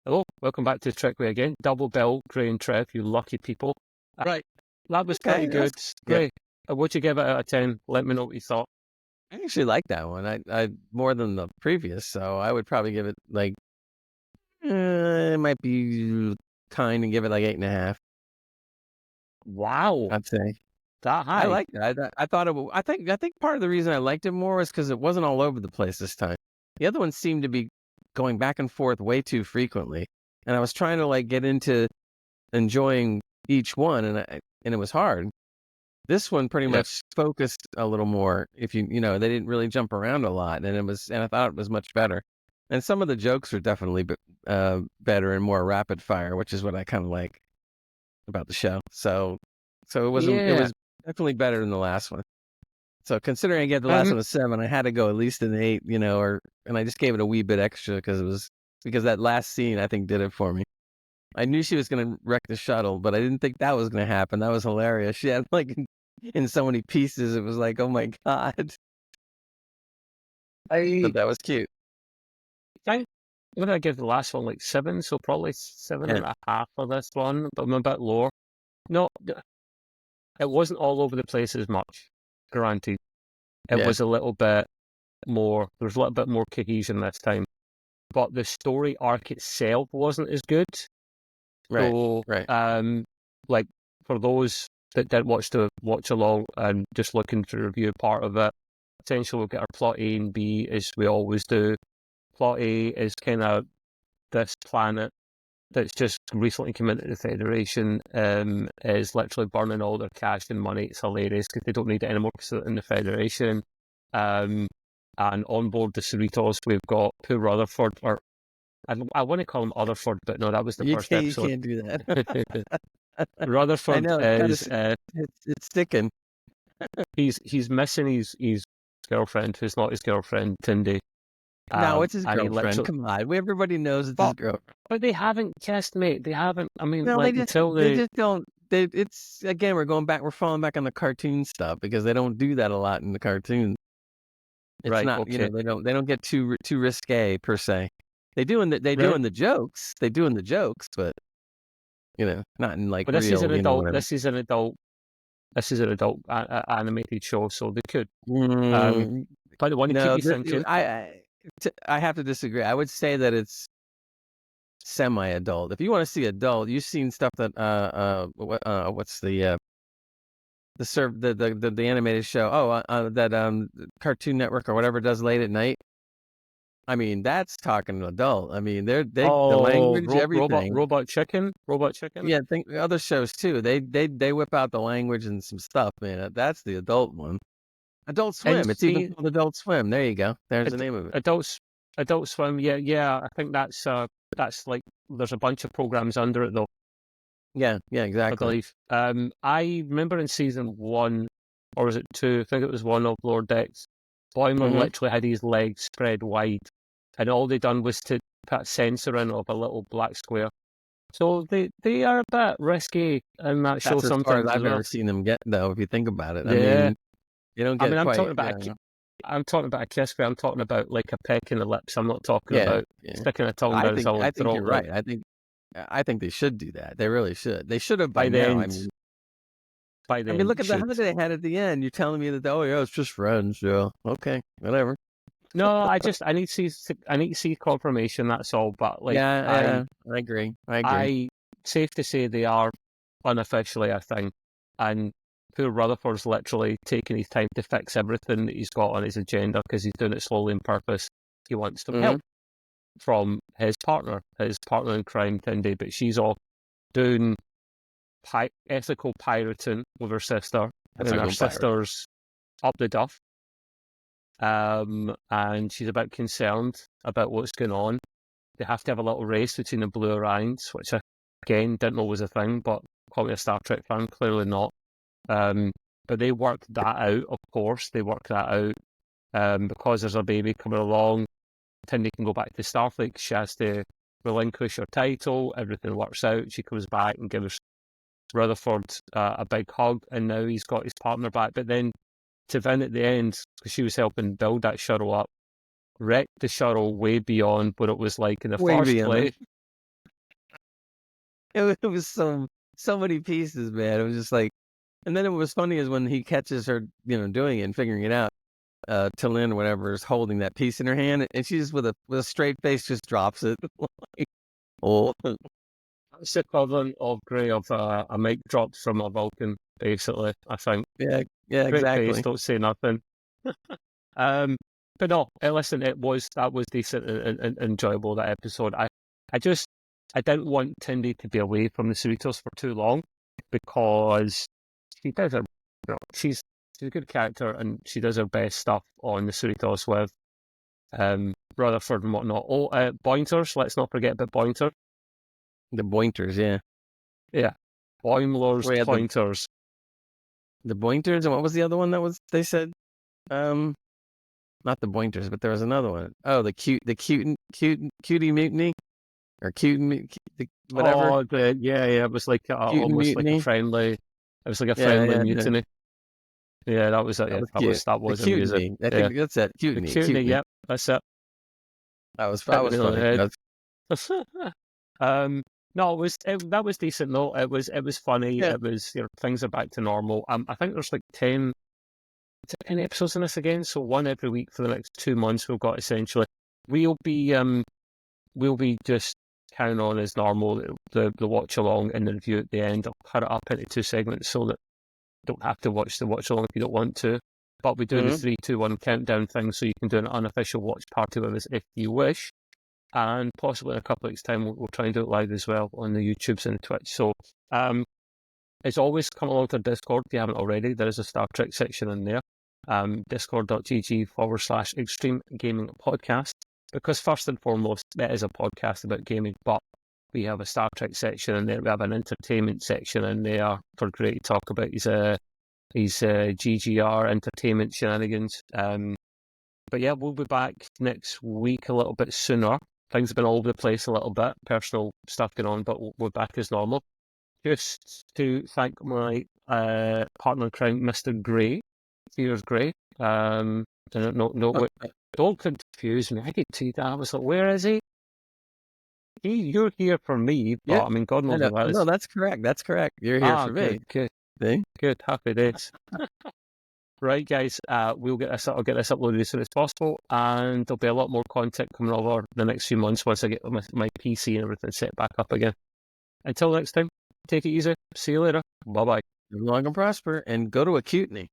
Hello, welcome back to Trickway again. Double bill, Gray and Trev, you lucky people. Right, that was Okay, pretty good. yeah. Gray, what'd you give it out of 10? Let me know what you thought. I actually like that one. I more than the previous, so I would probably give it like it might be kind and give it like 8.5. Wow, I'd say that I high? liked it. I thought it. I think part of the reason I liked it more is because it wasn't all over the place this time. The other one seemed to be going back and forth way too frequently, and I was trying to like get into enjoying each one, and it was hard. This one pretty Yep. much focused a little more. If they didn't really jump around a lot, and I thought it was much better. And some of the jokes are definitely better and more rapid fire, which is what I kind of like about the show. So it Yeah. was definitely better than the last one. So considering I gave the last Um, one a 7, I had to go at least an 8, and I just gave it a wee bit extra because that last scene I think did it for me. I knew she was going to wreck the shuttle, but I didn't think that was going to happen. That was hilarious. She had like in so many pieces. It was like, oh my God. I But that was cute. think I'm gonna give the last one like 7, so probably seven Yeah. and a half for this one, but I'm a bit lower. No, it wasn't all over the place as much, granted. It Yeah. was a little bit more, there was a little bit more cohesion this time, but the story arc itself wasn't as good. Right. So, Right. like for those that didn't watch along and just looking to review part of it, essentially we'll get our plot A and B as we always do. Plot A is kind of this planet that's just recently come into the Federation, is literally burning all their cash and money. It's hilarious because they don't need it anymore because they're in the Federation. Um, and on board the Cerritos, we've got poor Rutherford, or I want to call him Otherford, but no, that was the first You episode. can't do that. I Rutherford know it's kind of is it's sticking. he's missing his girlfriend, who's not his girlfriend, Tindi. No, it's his And he girlfriend. literally, Come on, everybody knows it's his but girlfriend. but they haven't kissed, mate. They haven't. I mean, No, like until they they just don't. It's again, we're falling back on the cartoon stuff because they don't do that a lot in the cartoon. It's right, not, okay. they don't get too risque per se. They do in Really? the jokes. They do in the jokes, but not in like But this is real, an adult. whatever. This is an adult. This is an adult animated show, so they could. Mm, But they want to keep no, you thinking. I have to disagree. I would say that it's semi-adult. If you want to see adult, you've seen stuff that what's the animated show? That Cartoon Network or whatever does late at night. I mean, that's talking adult. I mean, the Oh, language, everything. robot chicken. Yeah, think other shows too. They whip out the language and some stuff, man. That's the adult one. Adult And Swim. It's even see, called Adult Swim. There you go. There's the ad- name of it. adults, Adult Swim. Yeah, yeah. I think that's like there's a bunch of programs under it though. Yeah, yeah, I exactly. believe. I remember in season 1, or was it 2? I think it was 1 of Lord Dex. Boimler Hmm. literally had his legs spread wide, and all they done was to put a sensor in of a little black square. So they are a bit risky in that show That's as far as sometimes as I've well. ever seen them get, though. If you think about it, I Yeah, mean, you don't I get mean quite, I'm talking about a kiss, but I'm talking about like a peck in the lips. I'm not talking yeah, about yeah. sticking a tongue down I someone's think throat. you're Like right. I think they should do that. They really should. They should have by by the now. end, by the Look end, at the should. hug they had at the end. You're telling me that, oh yeah, it's just friends. Yeah, okay, whatever. No, I need to see confirmation. That's all. But like Yeah, yeah, I agree. I agree. I safe to say they are unofficially a thing, and poor Rutherford's literally taking his time to fix everything that he's got on his agenda because he's doing it slowly on purpose. He wants some Hmm. help from his partner in crime, Tindi, but she's off doing ethical pirating with her sister, That's a and her good pirate. sister's up the duff. And she's a bit concerned about what's going on. They have to have a little race between the Blue Orions, which I, again, didn't know was a thing, but call me a Star Trek fan, clearly not. But they work that out, of course. They work that out because there's a baby coming along. Tindy can go back to Starfleet. She has to relinquish her title. Everything works out. She comes back and gives Rutherford a big hug, and now he's got his partner back. But then to Vin at the end, because she was helping build that shuttle up, wrecked the shuttle way beyond what it was like in the Way first beyond. place. It was so many pieces, man. It was just like, and then it was funny is when he catches her, doing it and figuring it out. Talin or whatever is holding that piece in her hand, and she just with a straight face just drops it. Like, oh, It's the equivalent of Grey of a mic dropped from a Vulcan, basically, I think. yeah, Great face, exactly. don't say nothing. But no, listen, that was decent and enjoyable, that episode. I didn't want Tindi to be away from the Cerritos for too long because she does her, she's a good character and she does her best stuff on the Cerritos with Rutherford and whatnot. Oh, Bointers, let's not forget about Bointer. The Bointers, yeah, Yeah, Boimler's we had Pointers. the Bointers, and what was the other one that was? They said, not the Bointers, but there was another one. Oh, the cutie mutiny, or whatever. Oh, yeah, it was like almost like a Mutiny. friendly. It was like a Yeah, friendly yeah, mutiny. Yeah, that was it. that Yeah, was cute. that The was amusing. Cutiny. I Yeah, think that's it. the Cutiny. cutie. Cutiny. Yep, that's it. That was Hit the nail on the funny. head. That's- No, that was decent. No, it was funny. yeah. It was things are back to normal. I think there's like 10 episodes in this again. So one every week for the next 2 months. We've got essentially. We'll be just carrying on as normal. The watch along and the review at the end. I'll cut it up into 2 segments so that you don't have to watch the watch along if you don't want to. But we do the 3, 2, 1 countdown thing, so you can do an unofficial watch party with us if you wish. And possibly in a couple of weeks' time, we'll try and do it live as well on the YouTubes and the Twitch. So, as always, come along to Discord if you haven't already. There is a Star Trek section in there. Discord.gg/Extreme Gaming Podcast. Because first and foremost, it is a podcast about gaming, but we have a Star Trek section in there. We have an entertainment section in there for Gray to talk about his GGR entertainment shenanigans. But yeah, we'll be back next week a little bit sooner. Things have been all over the place a little bit, personal stuff going on, but we're back as normal. Just to thank my partner in crime, Mr. Gray, Fears Gray. Don't confuse me. I get to that. I was like, where is he? You're here for me, but Yeah. I mean, God knows No, about no, that's correct. That's correct. You're here for me. Good. Happy days. Right, guys. I'll get this uploaded as soon as possible, and there'll be a lot more content coming over the next few months once I get my PC and everything set back up again. Until next time, take it easy. See you later. Bye bye. Live long and prosper, and go to a Cutiny.